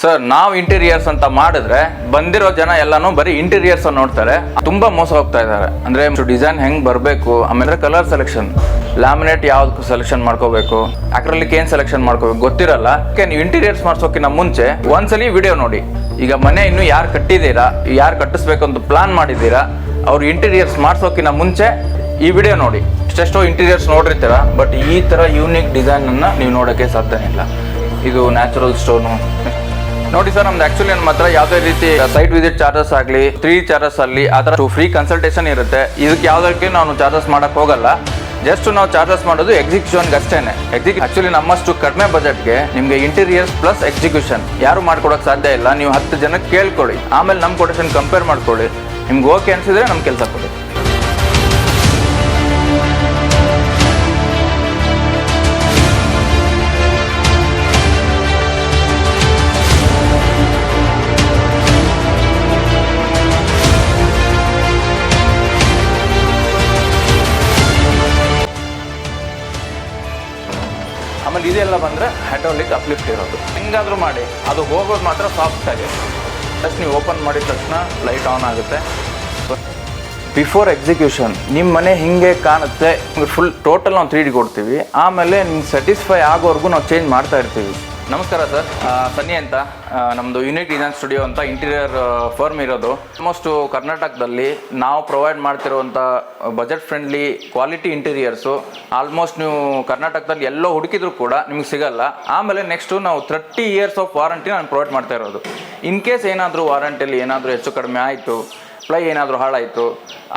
Sir ನಾವು interiors ಅಂತ ಮಾಡಿದ್ರೆ ಬಂದಿರೋ ಜನ ಎಲ್ಲಾನು ಬರೀ ಇಂಟೀರಿಯರ್ಸ್ ನೋಡ್ತಾರೆ, ತುಂಬಾ ಮೋಸ ಹೋಗ್ತಾ ಇದ್ದಾರೆ. ಅಂದ್ರೆ ಡಿಸೈನ್ ಹೆಂಗ್ ಬರಬೇಕು, ಆಮೇಲೆ ಕಲರ್ ಸೆಲೆಕ್ಷನ್, ಲ್ಯಾಮಿನೇಟ್ ಯಾವ್ದು ಸೆಲೆಕ್ಷನ್ ಮಾಡ್ಕೋಬೇಕು, ಅಕ್ರಲಿಕ್ ಏನ್ ಸೆಲೆಕ್ಷನ್ ಮಾಡ್ಕೋಬೇಕು ಗೊತ್ತಿರಲ್ಲ. ನೀವು ಇಂಟೀರಿಯರ್ಸ್ ಮಾಡ್ಸೋಕಿನ್ನ ಮುಂಚೆ ಒಂದ್ಸಲಿ ವಿಡಿಯೋ ನೋಡಿ. ಈಗ ಮನೆ ಇನ್ನು ಯಾರು ಕಟ್ಟಿದ್ದೀರಾ, ಯಾರು ಕಟ್ಟಿಸ್ಬೇಕು ಅಂತ ಪ್ಲಾನ್ ಮಾಡಿದ್ದೀರಾ, ಅವ್ರು ಇಂಟೀರಿಯರ್ಸ್ ಮಾಡ್ಸೋಕಿನ್ನ ಮುಂಚೆ ಈ ವಿಡಿಯೋ ನೋಡಿ. ಎಷ್ಟೆಷ್ಟೋ ಇಂಟೀರಿಯರ್ಸ್ ನೋಡಿರ್ತೀರ, ಬಟ್ ಈ ತರ ಯೂನಿಕ್ ಡಿಸೈನ್ ಅನ್ನ ನೀವು ನೋಡೋಕೆ ಸಾಧ್ಯನೇ ಇಲ್ಲ. ಇದು ನ್ಯಾಚುರಲ್ ಸ್ಟೋನು ನೋಡಿ ಸರ್. ನಮ್ದು ಆಕ್ಚುಲಿ ನಮ್ಮ ಹತ್ರ ಯಾವುದೇ ರೀತಿ ಸೈಟ್ ವಿಸಿಟ್ ಚಾರ್ಜಸ್ ಆಗಲಿ, 3 ಚಾರ್ಜಸ್ ಅಲ್ಲಿ ಆ ಥರ ಫ್ರೀ ಕನ್ಸಲ್ಟೇಷನ್ ಇರುತ್ತೆ. ಇದಕ್ಕೆ ಯಾವುದಕ್ಕೆ ನಾವು ಚಾರ್ಜಸ್ ಮಾಡಕ್ ಹೋಗಲ್ಲ. ಜಸ್ಟ್ ನಾವು ಚಾರ್ಜಸ್ ಮಾಡೋದು ಎಕ್ಸಿಕ್ಯೂಷನ್ಗೆ ಅಷ್ಟೇನೆ. ಆಕ್ಚುಲಿ ನಮ್ಮಷ್ಟು ಕಡಿಮೆ ಬಜೆಟ್ಗೆ ನಿಮಗೆ ಇಂಟೀರಿಯರ್ಸ್ ಪ್ಲಸ್ ಎಕ್ಸಿಕ್ಯೂಷನ್ ಯಾರು ಮಾಡ್ಕೊಡಕ್ ಸಾಧ್ಯ ಇಲ್ಲ. ನೀವು 10 ಜನಕ್ಕೆ ಕೇಳ್ಕೊಳ್ಳಿ, ಆಮೇಲೆ ನಮ್ಮ ಕೊಟೇಶನ್ ಕಂಪೇರ್ ಮಾಡ್ಕೊಳ್ಳಿ. ನಿಮ್ಗೆ ಓಕೆ ಅನ್ಸಿದ್ರೆ ನಮ್ಮ ಕೆಲಸ ಕೊಡಿ. ಆಮೇಲೆ ಇದೆಲ್ಲ ಬಂದರೆ ಹೈಡ್ರಾಲಿಕ್ ಅಪ್ಲಿಫ್ಟ್ ಇರೋದು. ಹೆಂಗಾದರೂ ಮಾಡಿ ಅದು ಹೋಗೋದು ಮಾತ್ರ ಸಾಫ್ಟ್ ಆಗಿ. ಜಸ್ಟ್ ನೀವು ಓಪನ್ ಮಾಡಿದ ತಕ್ಷಣ ಲೈಟ್ ಆನ್ ಆಗುತ್ತೆ. ಬಿಫೋರ್ ಎಕ್ಸಿಕ್ಯೂಷನ್ ನಿಮ್ಮ ಮನೆ ಹಿಂಗೆ ಕಾಣುತ್ತೆ, ಫುಲ್ ಟೋಟಲ್ ನಾವು 3D ಕೊಡ್ತೀವಿ. ಆಮೇಲೆ ನಿಮ್ಗೆ ಸ್ಯಾಟಿಸ್ಫೈ ಆಗೋವರೆಗೂ ನಾವು ಚೇಂಜ್ ಮಾಡ್ತಾ ಇರ್ತೀವಿ. ನಮಸ್ಕಾರ ಸರ್, ಸನ್ನಿ ಅಂತ. ನಮ್ಮದು ಯೂನಿಕ್ ಡಿಸೈನ್ ಸ್ಟುಡಿಯೋ ಅಂತ ಇಂಟೀರಿಯರ್ ಫರ್ಮ್ ಇರೋದು. ಆಲ್ಮೋಸ್ಟು ಕರ್ನಾಟಕದಲ್ಲಿ ನಾವು ಪ್ರೊವೈಡ್ ಮಾಡ್ತಿರುವಂಥ budget friendly quality interiors almost ನೀವು ಕರ್ನಾಟಕದಲ್ಲಿ ಎಲ್ಲೋ ಹುಡುಕಿದ್ರು ಕೂಡ ನಿಮ್ಗೆ ಸಿಗಲ್ಲ. ಆಮೇಲೆ ನೆಕ್ಸ್ಟು ನಾವು 30 years ಆಫ್ ವಾರಂಟಿ ನಾನು ಪ್ರೊವೈಡ್ ಮಾಡ್ತಾ ಇರೋದು. ಇನ್ ಕೇಸ್ ಏನಾದರೂ ವಾರಂಟಿಯಲ್ಲಿ ಏನಾದರೂ ಹೆಚ್ಚು ಕಡಿಮೆ ಆಯಿತು, ಪ್ಲೈ ಏನಾದರೂ ಹಾಳಾಯಿತು,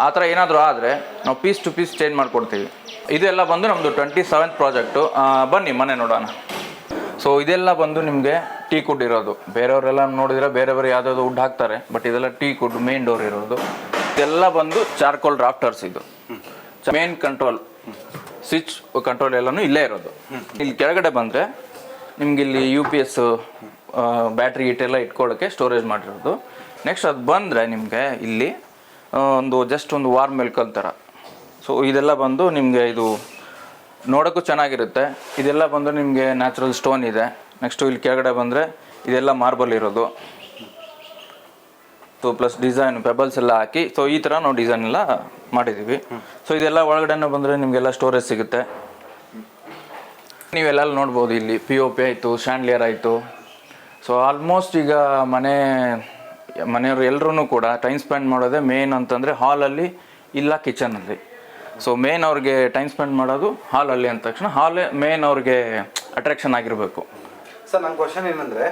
ಆ ಥರ ಏನಾದರೂ ಆದರೆ ನಾವು ಪೀಸ್ ಟು ಪೀಸ್ ಚೇಂಜ್ ಮಾಡಿಕೊಡ್ತೀವಿ. ಇದೆಲ್ಲ ಬಂದು ನಮ್ಮದು 27th ಪ್ರಾಜೆಕ್ಟು. ಬನ್ನಿ ಮನೆ ನೋಡೋಣ. ಸೊ ಇದೆಲ್ಲ ಬಂದು ನಿಮಗೆ ಟೀ ಕುಡ್ ಇರೋದು. ಬೇರೆಯವರೆಲ್ಲ ನೋಡಿದರೆ ಬೇರೆ ಯಾವುದಾದ್ರು ವುಡ್ ಹಾಕ್ತಾರೆ, ಬಟ್ ಇದೆಲ್ಲ ಟೀ ಕುಡ್ ಮೇನ್ ಡೋರ್ ಇರೋದು. ಇದೆಲ್ಲ ಬಂದು ಚಾರ್ಕೋಲ್ ರಾಫ್ಟರ್ಸ್. ಇದು ಮೇನ್ ಕಂಟ್ರೋಲ್ ಸ್ವಿಚ್ ಕಂಟ್ರೋಲ್ ಎಲ್ಲನೂ ಇಲ್ಲೇ ಇರೋದು. ಇಲ್ಲಿ ಕೆಳಗಡೆ ಬಂದರೆ ನಿಮ್ಗೆ ಇಲ್ಲಿ UPS ಬ್ಯಾಟ್ರಿ ಇಟ್ಟೆಲ್ಲ ಇಟ್ಕೊಳ್ಳೋಕ್ಕೆ ಸ್ಟೋರೇಜ್ ಮಾಡಿರೋದು. ನೆಕ್ಸ್ಟ್ ಅದು ಬಂದರೆ ನಿಮಗೆ ಇಲ್ಲಿ ಜಸ್ಟ್ ಒಂದು ವಾರ್ಮ್ ವೆಲ್ಕಮ್ ಥರ. ಸೊ ಇದೆಲ್ಲ ಬಂದು ನಿಮಗೆ ಇದು ನೋಡೋಕ್ಕೂ ಚೆನ್ನಾಗಿರುತ್ತೆ. ಇದೆಲ್ಲ ಬಂದು ನಿಮಗೆ ನ್ಯಾಚುರಲ್ ಸ್ಟೋನ್ ಇದೆ. ನೆಕ್ಸ್ಟು ಇಲ್ಲಿ ಕೆಳಗಡೆ ಬಂದರೆ ಇದೆಲ್ಲ ಮಾರ್ಬಲ್ ಇರೋದು. ಸೊ ಪ್ಲಸ್ ಡಿಸೈನ್ ಪೆಬಲ್ಸ್ ಎಲ್ಲ ಹಾಕಿ, ಸೊ ಈ ಥರ ನಾವು ಡಿಸೈನ್ ಎಲ್ಲ ಮಾಡಿದ್ದೀವಿ. ಸೊ ಇದೆಲ್ಲ ಒಳಗಡೆ ಬಂದರೆ ನಿಮಗೆಲ್ಲ ಸ್ಟೋರೇಜ್ ಸಿಗುತ್ತೆ. ನೀವೆಲ್ಲ ನೋಡ್ಬೋದು, ಇಲ್ಲಿ POP ಆಯಿತು, ಶ್ಯಾಂಡ್ಲಿಯರ್ ಆಯಿತು. ಸೊ ಆಲ್ಮೋಸ್ಟ್ ಈಗ ಮನೆಯವರು ಎಲ್ಲರೂ ಕೂಡ ಟೈಮ್ ಸ್ಪೆಂಡ್ ಮಾಡೋದೇ ಮೇನ್ ಅಂತಂದರೆ ಹಾಲಲ್ಲಿ ಇಲ್ಲ ಕಿಚನಲ್ಲಿ. ಸೊ ಮೇನ್ ಅವ್ರಿಗೆ ಟೈಮ್ ಸ್ಪೆಂಡ್ ಮಾಡೋದು ಹಾಲಲ್ಲಿ ಅಂದ ತಕ್ಷಣ ಹಾಲೇ ಮೇನ್ ಅವ್ರಿಗೆ ಅಟ್ರಾಕ್ಷನ್ ಆಗಿರಬೇಕು. ಸರ್, ನನ್ನ ಕ್ವಶನ್ ಏನಂದ್ರೆ,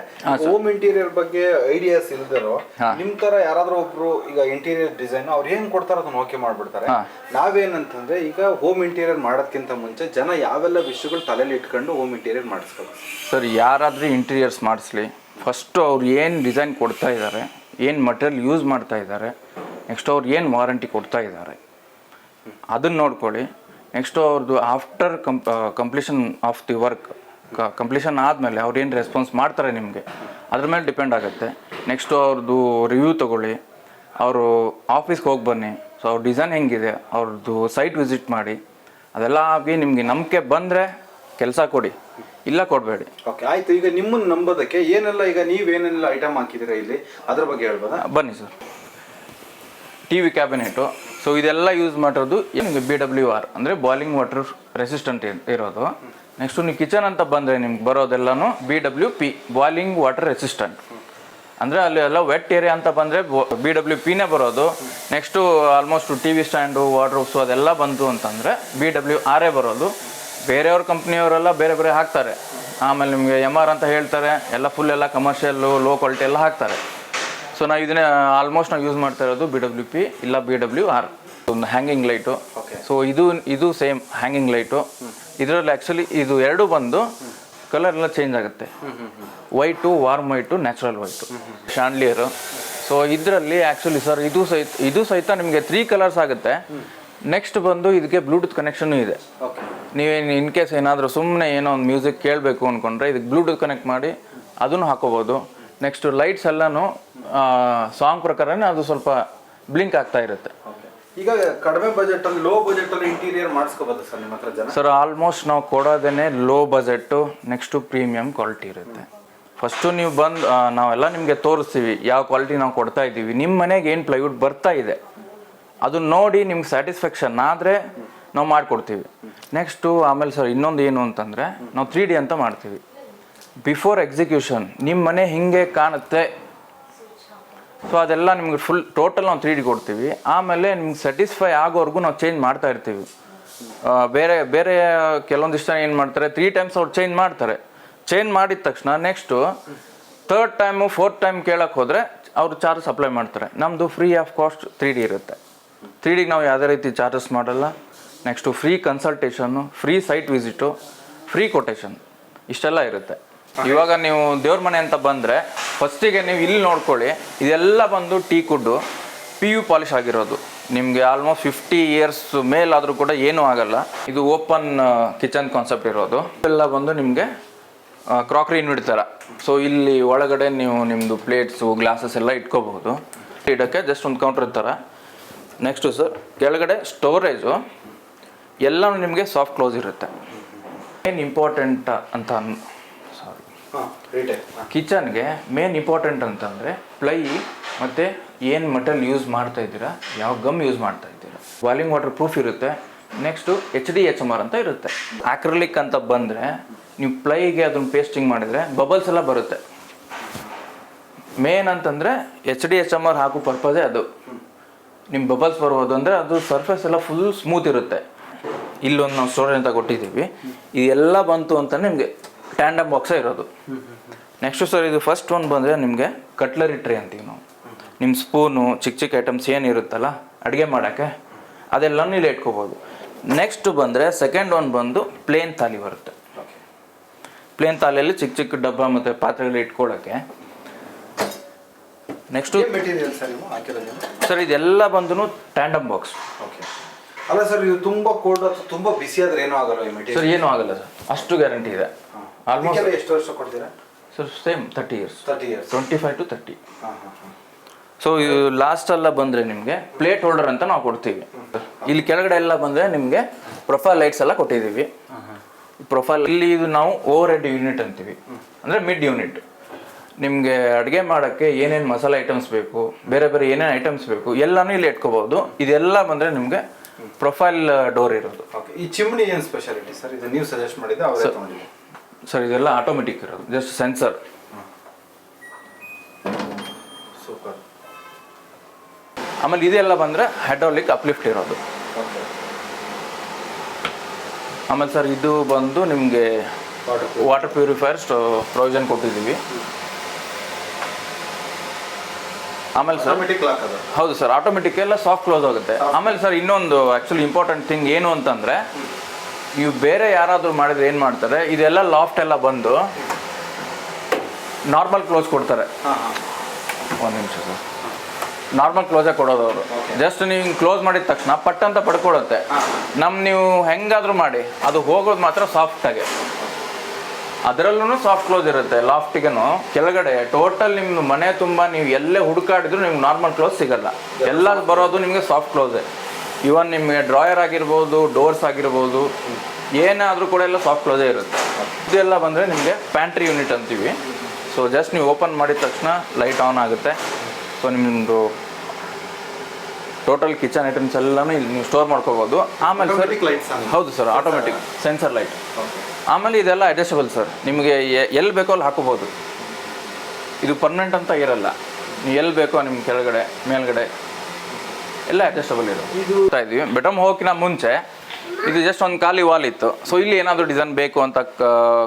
ಹೋಮ್ ಇಂಟೀರಿಯರ್ ಬಗ್ಗೆ ಐಡಿಯಾಸ್ ಇಲ್ದಿರೋ ನಿಮ್ ತರ ಯಾರಾದ್ರೂ ಒಬ್ರು ಈಗ ಇಂಟೀರಿಯರ್ ಡಿಸೈನ್ ಅವ್ರು ಏನ್ ಕೊಡ್ತಾರ ಅದನ್ನ ಓಕೆ ಮಾಡ್ಬಿಡ್ತಾರೆ. ನಾವೇನಂತಂದ್ರೆ ಈಗ ಹೋಮ್ ಇಂಟೀರಿಯರ್ ಮಾಡೋದಕ್ಕಿಂತ ಮುಂಚೆ ಜನ ಯಾವೆಲ್ಲ ವಿಷಯಗಳು ತಲೆಯಲ್ಲಿ ಇಟ್ಕೊಂಡು ಹೋಮ್ ಇಂಟೀರಿಯರ್ ಮಾಡಿಸ್ಬೇಕು. ಸರ್, ಯಾರಾದ್ರೂ ಇಂಟೀರಿಯರ್ಸ್ ಮಾಡಿಸ್ಲಿ, ಫಸ್ಟು ಅವ್ರು ಏನು ಡಿಸೈನ್ ಕೊಡ್ತಾ ಇದ್ದಾರೆ, ಏನು ಮಟೀರಿಯಲ್ ಯೂಸ್ ಮಾಡ್ತಾ ಇದ್ದಾರೆ, ನೆಕ್ಸ್ಟ್ ಅವ್ರು ಏನು ವಾರಂಟಿ ಕೊಡ್ತಾ ಇದ್ದಾರೆ ಅದನ್ನು ನೋಡ್ಕೊಳ್ಳಿ. ನೆಕ್ಸ್ಟು ಅವ್ರದ್ದು after completion of the work, completion ಆದಮೇಲೆ ಅವ್ರು ಏನು ರೆಸ್ಪಾನ್ಸ್ ಮಾಡ್ತಾರೆ ನಿಮಗೆ, ಅದ್ರ ಮೇಲೆ ಡಿಪೆಂಡ್ ಆಗುತ್ತೆ. ನೆಕ್ಸ್ಟು ಅವ್ರದ್ದು ರಿವ್ಯೂ ತೊಗೊಳ್ಳಿ, ಅವರು ಆಫೀಸ್ಗೆ ಹೋಗಿ ಬನ್ನಿ. ಸೊ ಅವ್ರ ಡಿಸೈನ್ ಹೆಂಗಿದೆ ಅವ್ರದ್ದು ಸೈಟ್ ವಿಸಿಟ್ ಮಾಡಿ. ಅದೆಲ್ಲ ಆಗಿ ನಿಮಗೆ ನಂಬಿಕೆ ಬಂದರೆ ಕೆಲಸ ಕೊಡಿ, ಇಲ್ಲ ಕೊಡಬೇಡಿ. ಓಕೆ, ಆಯಿತು. ಈಗ ನಿಮ್ಮನ್ನು ನಂಬೋದಕ್ಕೆ ಏನೆಲ್ಲ ಈಗ ನೀವೇನೆಲ್ಲ ಐಟಮ್ ಹಾಕಿದ್ದೀರಾ ಇಲ್ಲಿ, ಅದ್ರ ಬಗ್ಗೆ ಹೇಳ್ಬೋದಾ? ಬನ್ನಿ ಸರ್. TV cabinet. ಸೊ ಇದೆಲ್ಲ ಯೂಸ್ ಮಾಡಿರೋದು ನಿಮಗೆ BWR ಅಂದರೆ ಬಾಯ್ಲಿಂಗ್ ವಾಟರ್ ರೆಸಿಸ್ಟೆಂಟ್ ಇರೋದು. ನೆಕ್ಸ್ಟು ನೀವು ಕಿಚನ್ ಅಂತ ಬಂದರೆ ನಿಮ್ಗೆ ಬರೋದೆಲ್ಲನೂ BWP ಬಾಯ್ಲಿಂಗ್ ವಾಟರ್ ರೆಸಿಸ್ಟೆಂಟ್. ಅಂದರೆ ಅಲ್ಲಿ ಎಲ್ಲ ವೆಟ್ ಏರಿಯಾ ಅಂತ ಬಂದರೆ BWPನೇ ಬರೋದು. Next almost TV stand, wardrobes ಅದೆಲ್ಲ ಬಂತು ಅಂತಂದರೆ BWR ಬರೋದು. ಬೇರೆಯವ್ರ ಕಂಪ್ನಿಯವರೆಲ್ಲ ಬೇರೆ ಬೇರೆ ಹಾಕ್ತಾರೆ. ಆಮೇಲೆ ನಿಮಗೆ MR ಅಂತ ಹೇಳ್ತಾರೆ, ಎಲ್ಲ ಫುಲ್ ಎಲ್ಲ ಕಮರ್ಷಿಯಲ್ಲು ಲೋ ಕ್ವಾಲಿಟಿ ಎಲ್ಲ ಹಾಕ್ತಾರೆ. ಸೊ ನಾವು ಇದನ್ನೇ ಆಲ್ಮೋಸ್ಟ್ ನಾವು ಯೂಸ್ ಮಾಡ್ತಾ ಇರೋದು BWP ಇಲ್ಲ BWR. ಒಂದು ಹ್ಯಾಂಗಿಂಗ್ ಲೈಟು. ಸೊ ಇದು ಸೇಮ್ ಹ್ಯಾಂಗಿಂಗ್ ಲೈಟು. ಇದರಲ್ಲಿ ಆ್ಯಕ್ಚುಲಿ ಇದು ಎರಡು ಬಂದು ಕಲರ್ ಎಲ್ಲ ಚೇಂಜ್ ಆಗುತ್ತೆ. White, warm white, natural white, chandelier. So ಇದರಲ್ಲಿ ಆ್ಯಕ್ಚುಲಿ ಸರ್ ಇದು ಸಹಿತ ನಿಮಗೆ 3 ಕಲರ್ಸ್ ಆಗುತ್ತೆ. ನೆಕ್ಸ್ಟ್ ಬಂದು ಇದಕ್ಕೆ ಬ್ಲೂಟೂತ್ ಕನೆಕ್ಷನ್ನು ಇದೆ. ನೀವೇನು ಇನ್ ಕೇಸ್ ಏನಾದರೂ ಸುಮ್ಮನೆ ಏನೋ ಒಂದು ಮ್ಯೂಸಿಕ್ ಕೇಳಬೇಕು ಅಂದ್ಕೊಂಡ್ರೆ ಇದಕ್ಕೆ ಬ್ಲೂಟೂತ್ ಕನೆಕ್ಟ್ ಮಾಡಿ ಅದನ್ನು ಹಾಕೋಬೋದು. ನೆಕ್ಸ್ಟು ಲೈಟ್ಸ್ ಎಲ್ಲನೂ ಸಾಂಗ್ ಪ್ರಕಾರನೇ ಅದು ಸ್ವಲ್ಪ ಬ್ಲಿಂಕ್ ಆಗ್ತಾ ಇರುತ್ತೆ. ಈಗ ಕಡಿಮೆ ಬಜೆಟ್ ಅಲ್ಲಿ ಲೋ ಬಜೆಟ್ ಅಲ್ಲಿ ಇಂಟೀರಿಯರ್ ಮಾಡಿಸ್ಕೋಬಹುದು ಸರ್ ನಿಮ್ಮ ಹತ್ರ ಜನ? ಸರ್ ಆಲ್ಮೋಸ್ಟ್ ನಾವು ಕೊಡೋದೇನೆ low budget next premium quality ಇರುತ್ತೆ. ಫಸ್ಟು ನೀವು ಬಂದು ನಾವೆಲ್ಲ ನಿಮಗೆ ತೋರಿಸ್ತೀವಿ ಯಾವ ಕ್ವಾಲಿಟಿ ನಾವು ಕೊಡ್ತಾ ಇದ್ದೀವಿ. ನಿಮ್ಮ ಮನೆಗೆ ಏನು ಪ್ಲೈವುಡ್ ಬರ್ತಾ ಇದೆ ಅದನ್ನ ನೋಡಿ ನಿಮ್ಗೆ ಸ್ಯಾಟಿಸ್ಫ್ಯಾಕ್ಷನ್ ಆದರೆ ನಾವು ಮಾಡಿಕೊಡ್ತೀವಿ. ನೆಕ್ಸ್ಟು ಆಮೇಲೆ ಸರ್ ಇನ್ನೊಂದು ಏನು ಅಂತಂದರೆ ನಾವು 3D ಅಂತ ಮಾಡ್ತೀವಿ. ಬಿಫೋರ್ ಎಕ್ಸಿಕ್ಯೂಷನ್ ನಿಮ್ಮ ಮನೆ ಹಿಂಗೆ ಕಾಣುತ್ತೆ, ಸೊ ಅದೆಲ್ಲ ನಿಮ್ಗೆ ಫುಲ್ ಟೋಟಲ್ ನಾವು 3D ಕೊಡ್ತೀವಿ. ಆಮೇಲೆ ನಿಮ್ಗೆ ಸ್ಯಾಟಿಸ್ಫೈ ಆಗೋವರೆಗೂ ನಾವು ಚೇಂಜ್ ಮಾಡ್ತಾ ಇರ್ತೀವಿ. ಬೇರೆ ಕೆಲವೊಂದಿಷ್ಟು ಏನು ಮಾಡ್ತಾರೆ 3 ಟೈಮ್ಸ್ ಅವ್ರು ಚೇಂಜ್ ಮಾಡ್ತಾರೆ. ಚೇಂಜ್ ಮಾಡಿದ ತಕ್ಷಣ next 3rd time 4th time ಕೇಳಕ್ಕೆ ಹೋದರೆ ಅವರು ಚಾರ್ಜಸ್ ಅಪ್ಲೈ ಮಾಡ್ತಾರೆ. ನಮ್ಮದು ಫ್ರೀ ಆಫ್ ಕಾಸ್ಟ್ 3D ಇರುತ್ತೆ. 3Dಗೆ ನಾವು ಯಾವುದೇ ರೀತಿ ಚಾರ್ಜಸ್ ಮಾಡಲ್ಲ. Next free consultation, free site visit, free quotation ಇಷ್ಟೆಲ್ಲ ಇರುತ್ತೆ. ಇವಾಗ ನೀವು ದೇವ್ರ ಮನೆ ಅಂತ ಬಂದರೆ ಫಸ್ಟಿಗೆ ನೀವು ಇಲ್ಲಿ ನೋಡ್ಕೊಳ್ಳಿ, ಇದೆಲ್ಲ ಬಂದು ಟೀಕುಡ್ಡು PU ಪಾಲಿಶ್ ಆಗಿರೋದು. ನಿಮಗೆ ಆಲ್ಮೋಸ್ಟ್ 50 ಇಯರ್ಸ್ ಮೇಲಾದರೂ ಕೂಡ ಏನೂ ಆಗಲ್ಲ. ಇದು ಓಪನ್ ಕಿಚನ್ ಕಾನ್ಸೆಪ್ಟ್ ಇರೋದು. ಎಲ್ಲ ಬಂದು ನಿಮಗೆ ಕ್ರಾಕ್ರಿ ಯೂನಿಟ್ ಥರ. ಸೊ ಇಲ್ಲಿ ಒಳಗಡೆ ನೀವು ನಿಮ್ಮದು ಪ್ಲೇಟ್ಸು ಗ್ಲಾಸಸ್ ಎಲ್ಲ ಇಟ್ಕೋಬಹುದು. ಇಡೋಕ್ಕೆ ಜಸ್ಟ್ ಒಂದು ಕೌಂಟ್ರ್ ಥರ. ನೆಕ್ಸ್ಟು ಸರ್ ಕೆಳಗಡೆ ಸ್ಟೋರೇಜು ಎಲ್ಲನೂ ನಿಮಗೆ ಸಾಫ್ಟ್ ಕ್ಲೋಸ್ ಇರುತ್ತೆ. ಏನು ಇಂಪಾರ್ಟೆಂಟ್ ಅಂತ ಕಿಚನ್ಗೆ ಮೇನ್ ಇಂಪಾರ್ಟೆಂಟ್ ಅಂತಂದರೆ ಪ್ಲೈ ಮತ್ತು ಏನು ಮೆಟಲ್ ಯೂಸ್ ಮಾಡ್ತಾ ಇದ್ದೀರಾ, ಯಾವ ಗಮ್ ಯೂಸ್ ಮಾಡ್ತಾ ಇದ್ದೀರಾ. ಬಾಯ್ಲಿಂಗ್ ವಾಟರ್ ಪ್ರೂಫ್ ಇರುತ್ತೆ. ನೆಕ್ಸ್ಟು HDHMR ಅಂತ ಇರುತ್ತೆ. ಆಕ್ರಿಲಿಕ್ ಅಂತ ಬಂದರೆ ನೀವು ಪ್ಲೈಗೆ ಅದನ್ನು ಪೇಸ್ಟಿಂಗ್ ಮಾಡಿದರೆ ಬಬಲ್ಸ್ ಎಲ್ಲ ಬರುತ್ತೆ. ಮೇನ್ ಅಂತಂದರೆ HDHMR ಹಾಕೋ ಪರ್ಪಸೇ ಅದು. ನಿಮ್ಮ ಬಬಲ್ಸ್ ಬರ್ಬೋದು ಅಂದರೆ ಅದು ಸರ್ಫೇಸ್ ಎಲ್ಲ ಫುಲ್ ಸ್ಮೂತ್ ಇರುತ್ತೆ. ಇಲ್ಲೊಂದು ನಾವು ಸ್ಟೋರೇಜ್ ಅಂತ ಕೊಟ್ಟಿದ್ದೀವಿ. ಇದೆಲ್ಲ ಬಂತು ಅಂತ ನಿಮಗೆ ಟ್ಯಾಂಡಮ್ ಬಾಕ್ಸೇ ಇರೋದು. ನೆಕ್ಸ್ಟು ಸರ್ ಇದು ಫಸ್ಟ್ ಒಂದು ಬಂದರೆ ನಿಮಗೆ ಕಟ್ಲರಿ ಟ್ರೇ ಅಂತೀವಿ ನಾವು. ನಿಮ್ಮ ಸ್ಪೂನು ಚಿಕ್ಕ ಐಟಮ್ಸ್ ಏನಿರುತ್ತಲ್ಲ ಅಡುಗೆ ಮಾಡೋಕ್ಕೆ ಅದೆಲ್ಲನೂ ಇಲ್ಲಿ ಇಟ್ಕೋಬೋದು. ನೆಕ್ಸ್ಟ್ ಬಂದರೆ ಸೆಕೆಂಡ್ ಒನ್ ಬಂದು ಪ್ಲೇನ್ ಥಾಲಿ ಬರುತ್ತೆ. ಪ್ಲೇನ್ ಥಾಲಿಯಲ್ಲಿ ಚಿಕ್ಕ ಡಬ್ಬ ಮತ್ತು ಪಾತ್ರೆಗಳು ಇಟ್ಕೊಳ್ಳೋಕ್ಕೆ. ನೆಕ್ಸ್ಟು ಸರ್ ಇದೆಲ್ಲ ಬಂದು ಟ್ಯಾಂಡಮ್ ಬಾಕ್ಸ್. ಅಲ್ಲ ಸರ್ ಇದು ತುಂಬ ಕೋಲ್ಡ್ ತುಂಬ ಬಿಸಿ ಆದರೆ ಏನೂ ಆಗಲ್ಲ ಈ ಮೆಟೀರಿಯಲ್? ಸರ್ ಏನೂ ಆಗಲ್ಲ ಸರ್, ಅಷ್ಟು ಗ್ಯಾರಂಟಿ ಇದೆ. ಆಲ್ಮೋಸ್ಟ್ ಎಷ್ಟು ವರ್ಷ ಕೊಡ್ತೀರಾ sir? Same 30 years. 25 to 30. So ಇದು ಲಾಸ್ಟೆಲ್ಲ ಬಂದರೆ ನಿಮಗೆ ಪ್ಲೇಟ್ ಹೋಲ್ಡರ್ ಅಂತ ನಾವು ಕೊಡ್ತೀವಿ. ಇಲ್ಲಿ ಕೆಳಗಡೆ ಎಲ್ಲ ಬಂದರೆ ನಿಮಗೆ ಪ್ರೊಫೈಲ್ ಲೈಟ್ಸ್ ಎಲ್ಲ ಕೊಟ್ಟಿದ್ದೀವಿ. ಪ್ರೊಫೈಲ್ ಇಲ್ಲಿ ಇದು ನಾವು ಓವರ್ ಹೆಡ್ ಯೂನಿಟ್ ಅಂತೀವಿ, ಅಂದರೆ ಮಿಡ್ ಯೂನಿಟ್. ನಿಮಗೆ ಅಡುಗೆ ಮಾಡೋಕ್ಕೆ ಏನೇನು ಮಸಾಲೆ ಐಟಮ್ಸ್ ಬೇಕು, ಬೇರೆ ಬೇರೆ ಏನೇನು ಐಟಮ್ಸ್ ಬೇಕು ಎಲ್ಲನೂ ಇಲ್ಲಿ ಇಟ್ಕೋಬೋದು. ಇದೆಲ್ಲ ಬಂದರೆ ನಿಮಗೆ ಪ್ರೊಫೈಲ್ ಡೋರ್ ಇರೋದು. ಈ ಚಿಮ್ನಿ ಏನು ಸ್ಪೆಷಾಲಿಟಿ ಸರ್? ಇದು ನೀವು ಸಜೆಸ್ಟ್ ಮಾಡಿದ್ದೆ ಅವರೇ ತಗೊಂಡಿದ್ದೀವಿ ಸರ್? ಇದೆಲ್ಲ ಆಟೋಮೆಟಿಕ್ ಇರೋದು, ಜಸ್ಟ್ ಸೆನ್ಸರ್. ಸೂಪರ್. ಆಮೇಲೆ ಇದೆಲ್ಲ ಬಂದರೆ ಹೈಡ್ರಾಲಿಕ್ ಅಪ್ಲಿಫ್ಟ್ ಇರೋದು. ಆಮೇಲೆ ಸರ್ ಇದು ಬಂದು ನಿಮಗೆ ವಾಟರ್ ಪ್ಯೂರಿಫೈಯರ್ ಪ್ರೊವಿಷನ್ ಕೊಟ್ಟಿದ್ದೀವಿ. ಆಮೇಲೆ ಸರ್ ಹೌದು ಸರ್, ಆಟೋಮೆಟಿಕ್ ಎಲ್ಲ ಸಾಫ್ಟ್ ಕ್ಲೋಸ್ ಆಗುತ್ತೆ. ಆಮೇಲೆ ಸರ್ ಇನ್ನೊಂದು ಆ್ಯಕ್ಚುಲಿ ಇಂಪಾರ್ಟೆಂಟ್ ಥಿಂಗ್ ಏನು ಅಂತಂದರೆ, ನೀವು ಬೇರೆ ಯಾರಾದರೂ ಮಾಡಿದ್ರೆ ಏನು ಮಾಡ್ತಾರೆ, ಇದೆಲ್ಲ ಲಾಫ್ಟ್ ಎಲ್ಲ ಬಂದು ನಾರ್ಮಲ್ ಕ್ಲೋಸ್ ಕೊಡ್ತಾರೆ. ಒಂದು ನಿಮಿಷ ಸರ್, ನಾರ್ಮಲ್ ಕ್ಲೋಸೇ ಕೊಡೋದು ಅವರು. ಜಸ್ಟ್ ನೀವು ಹಿಂಗೆ ಕ್ಲೋಸ್ ಮಾಡಿದ ತಕ್ಷಣ ಪಟ್ ಅಂತ ಪಡ್ಕೊಳ್ಳುತ್ತೆ. ನೀವು ಹೆಂಗಾದರೂ ಮಾಡಿ ಅದು ಹೋಗೋದು ಮಾತ್ರ ಸಾಫ್ಟಾಗಿ. ಅದರಲ್ಲೂ ಸಾಫ್ಟ್ ಕ್ಲೋಸ್ ಇರುತ್ತೆ. ಲಾಫ್ಟಿಗೂ ಕೆಳಗಡೆ ಟೋಟಲ್ ನಿಮ್ಮ ಮನೆ ತುಂಬ ನೀವು ಎಲ್ಲೇ ಹುಡುಕಾಡಿದ್ರು ನಿಮ್ಗೆ ನಾರ್ಮಲ್ ಕ್ಲೋಸ್ ಸಿಗಲ್ಲ. ಎಲ್ಲ ಬರೋದು ನಿಮಗೆ ಸಾಫ್ಟ್ ಕ್ಲೋಸೇ. ಇವನ್ ನಿಮಗೆ ಡ್ರಾಯರ್ ಆಗಿರ್ಬೋದು, ಡೋರ್ಸ್ ಆಗಿರ್ಬೋದು, ಏನಾದರೂ ಕೂಡ ಎಲ್ಲ ಸಾಫ್ಟ್ ಕ್ಲೋಸೇ ಇರುತ್ತೆ. ಇದೆಲ್ಲ ಬಂದರೆ ನಿಮಗೆ ಪ್ಯಾಂಟ್ರಿ ಯೂನಿಟ್ ಅಂತೀವಿ. ಸೊ ಜಸ್ಟ್ ನೀವು ಓಪನ್ ಮಾಡಿದ ತಕ್ಷಣ ಲೈಟ್ ಆನ್ ಆಗುತ್ತೆ. ಸೊ ನಿಮ್ಮದು ಟೋಟಲ್ ಕಿಚನ್ ಐಟಮ್ಸ್ ಎಲ್ಲನೂ ಇಲ್ಲಿ ನೀವು ಸ್ಟೋರ್ ಮಾಡ್ಕೋಬೋದು. ಆಮೇಲೆ ಸರ್ ಹೌದು ಸರ್, ಆಟೋಮೆಟಿಕ್ ಸೆನ್ಸರ್ ಲೈಟ್. ಆಮೇಲೆ ಇದೆಲ್ಲ ಅಡ್ಜಸ್ಟಬಲ್ ಸರ್, ನಿಮಗೆ ಎಲ್ಲಿ ಬೇಕೋ ಅಲ್ಲಿ ಹಾಕೋಬೋದು. ಇದು ಪರ್ಮನೆಂಟ್ ಅಂತ ಇರಲ್ಲ, ನೀವು ಎಲ್ಲಿ ಬೇಕೋ ನಿಮ್ಮ ಕೆಳಗಡೆ ಮೇಲ್ಗಡೆ ಎಲ್ಲ ಅಡ್ಜಸ್ಟಬಲ್ ಇರೋದು. ಇದು ಇದ್ದೀವಿ ಬೆಡ್ರೂಮ್ ಹೋಗೋಕ್ಕಿಂತ ಮುಂಚೆ ಇದು ಜಸ್ಟ್ ಒಂದು ಖಾಲಿ ವಾಲ್ ಇತ್ತು. ಸೊ ಇಲ್ಲಿ ಏನಾದರೂ ಡಿಸೈನ್ ಬೇಕು ಅಂತ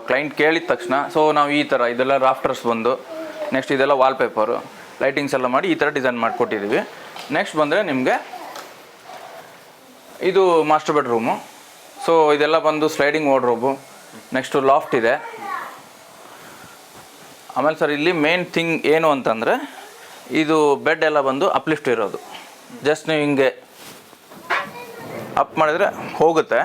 ಕ್ಲೈಂಟ್ ಕೇಳಿದ ತಕ್ಷಣ ಸೊ ನಾವು ಈ ಥರ ಇದೆಲ್ಲ ರಾಫ್ಟರ್ಸ್ ಬಂದು, ನೆಕ್ಸ್ಟ್ ಇದೆಲ್ಲ ವಾಲ್ಪೇಪರು, ಲೈಟಿಂಗ್ಸ್ ಎಲ್ಲ ಮಾಡಿ ಈ ಥರ ಡಿಸೈನ್ ಮಾಡಿಕೊಟ್ಟಿದ್ದೀವಿ. ನೆಕ್ಸ್ಟ್ ಬಂದರೆ ನಿಮಗೆ ಇದು ಮಾಸ್ಟರ್ ಬೆಡ್ರೂಮು. ಸೊ ಇದೆಲ್ಲ ಬಂದು ಸ್ಲೈಡಿಂಗ್ ವಾರ್ಡ್ರೋಬು. ನೆಕ್ಸ್ಟು ಲಾಫ್ಟ್ ಇದೆ. ಆಮೇಲೆ ಸರ್ ಇಲ್ಲಿ ಮೇನ್ ಥಿಂಗ್ ಏನು ಅಂತಂದರೆ, ಇದು ಬೆಡ್ ಎಲ್ಲ ಬಂದು ಅಪ್ಲಿಫ್ಟ್ ಇರೋದು. ಜಸ್ಟ್ ನೀವು ಹಿಂಗೆ ಅಪ್ ಮಾಡಿದರೆ ಹೋಗುತ್ತೆ.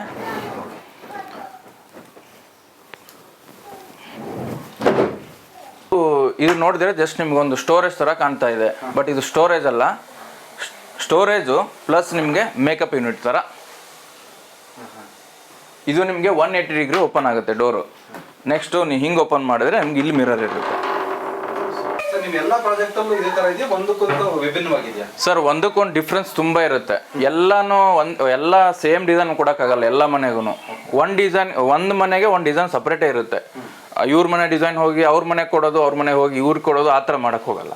ಇದು ನೋಡಿದ್ರೆ ಜಸ್ಟ್ ನಿಮ್ಗೊಂದು ಸ್ಟೋರೇಜ್ ಥರ ಕಾಣ್ತಾ ಇದೆ, ಬಟ್ ಇದು ಸ್ಟೋರೇಜ್ ಅಲ್ಲ. ಸ್ಟೋರೇಜು ಪ್ಲಸ್ ನಿಮಗೆ ಮೇಕಪ್ ಯೂನಿಟ್ ಥರ. ಇದು ನಿಮಗೆ 180 ಡಿಗ್ರಿ ಓಪನ್ ಆಗುತ್ತೆ ಡೋರು. ನೆಕ್ಸ್ಟು ನೀವು ಹಿಂಗೆ ಓಪನ್ ಮಾಡಿದ್ರೆ ನಿಮ್ಗೆ ಇಲ್ಲಿ ಮಿರರ್ ಇರುತ್ತೆ. ನಿಮ್ ಎಲ್ಲಾ ಪ್ರಾಜೆಕ್ಟ್ ಅಲ್ಲೂ ಇದೇ ತರ ಇದೆಯಾ, ಒಂದಕ್ಕೊಂದು ವಿಭಿನ್ನವಾಗಿದೆಯಾ? ಸರ್ ಒಂದಕ್ಕೊಂದು ಡಿಫ್ರೆನ್ಸ್ ತುಂಬ ಇರುತ್ತೆ. ಎಲ್ಲಾನು ಎಲ್ಲ ಸೇಮ್ ಡಿಸೈನ್ ಕೊಡೋಕ್ಕಾಗಲ್ಲ ಎಲ್ಲ ಮನೆಗೂ. ಒಂದು ಮನೆಗೆ ಒಂದು ಡಿಸೈನ್ ಸಪ್ರೇಟೇ ಇರುತ್ತೆ. ಇವ್ರ ಮನೆ ಡಿಸೈನ್ ಹೋಗಿ ಅವ್ರ ಮನೆಗೆ ಕೊಡೋದು, ಅವ್ರ ಮನೆಗೆ ಹೋಗಿ ಇವ್ರಿಗೆ ಕೊಡೋದು, ಆ ಥರ ಮಾಡೋಕ್ಕೆ ಹೋಗಲ್ಲ.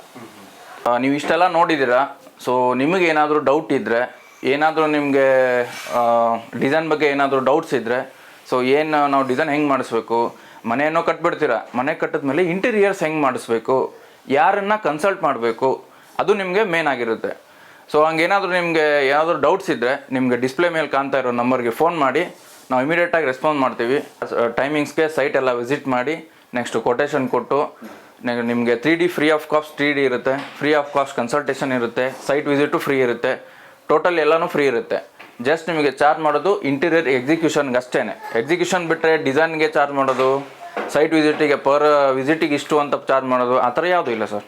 ನೀವು ಇಷ್ಟೆಲ್ಲ ನೋಡಿದ್ದೀರಾ. ಸೊ ನಿಮಗೆ ಏನಾದರೂ ಡೌಟ್ ಇದ್ದರೆ, ಏನಾದರೂ ನಿಮಗೆ ಡಿಸೈನ್ ಬಗ್ಗೆ ಏನಾದರೂ ಡೌಟ್ಸ್ ಇದ್ದರೆ, ಸೊ ಏನು ನಾವು ಡಿಸೈನ್ ಹೆಂಗೆ ಮಾಡಿಸ್ಬೇಕು, ಮನೆಯನ್ನು ಕಟ್ಬಿಡ್ತೀರಾ, ಮನೆ ಕಟ್ಟಿದ್ಮೇಲೆ ಇಂಟೀರಿಯರ್ಸ್ ಹೆಂಗೆ ಮಾಡಿಸ್ಬೇಕು, ಯಾರನ್ನು ಕನ್ಸಲ್ಟ್ ಮಾಡಬೇಕು, ಅದು ನಿಮಗೆ ಮೇನ್ ಆಗಿರುತ್ತೆ. ಸೊ ಹಂಗೇನಾದರೂ ನಿಮಗೆ ಏನಾದರೂ ಡೌಟ್ಸ್ ಇದ್ದರೆ ನಿಮಗೆ ಡಿಸ್ಪ್ಲೇ ಮೇಲೆ ಕಾಣ್ತಾ ಇರೋ ನಂಬರ್ಗೆ ಫೋನ್ ಮಾಡಿ, ನಾವು ಇಮಿಡಿಯೇಟಾಗಿ ರೆಸ್ಪಾನ್ಸ್ ಮಾಡ್ತೀವಿ. ಟೈಮಿಂಗ್ಸ್ಗೆ ಸೈಟ್ ಎಲ್ಲ ವಿಸಿಟ್ ಮಾಡಿ, ನೆಕ್ಸ್ಟ್ ಕೊಟೇಶನ್ ಕೊಟ್ಟು ನಿಮಗೆ 3D free of cost 3D ಇರುತ್ತೆ, ಫ್ರೀ ಆಫ್ ಕಾಸ್ಟ್ ಕನ್ಸಲ್ಟೇಷನ್ ಇರುತ್ತೆ, ಸೈಟ್ ವಿಸಿಟು ಫ್ರೀ ಇರುತ್ತೆ, ಟೋಟಲ್ ಎಲ್ಲನೂ ಫ್ರೀ ಇರುತ್ತೆ. ಜಸ್ಟ್ ನಿಮಗೆ ಚಾರ್ಜ್ ಮಾಡೋದು ಇಂಟೀರಿಯರ್ ಎಕ್ಸಿಕ್ಯೂಷನ್ಗೆ ಅಷ್ಟೇ. ಎಕ್ಸಿಕ್ಯೂಷನ್ ಬಿಟ್ಟರೆ ಡಿಸೈನ್ಗೆ ಚಾರ್ಜ್ ಮಾಡೋದು, ಸೈಟ್ ವಿಸಿಟಿಗೆ ಪರ್ ವಿಸಿಟಿಗೆ ಇಷ್ಟು ಅಂತ ಚಾರ್ಜ್ ಮಾಡೋದು, ಆ ಥರ ಯಾವುದೂ ಇಲ್ಲ ಸರ್.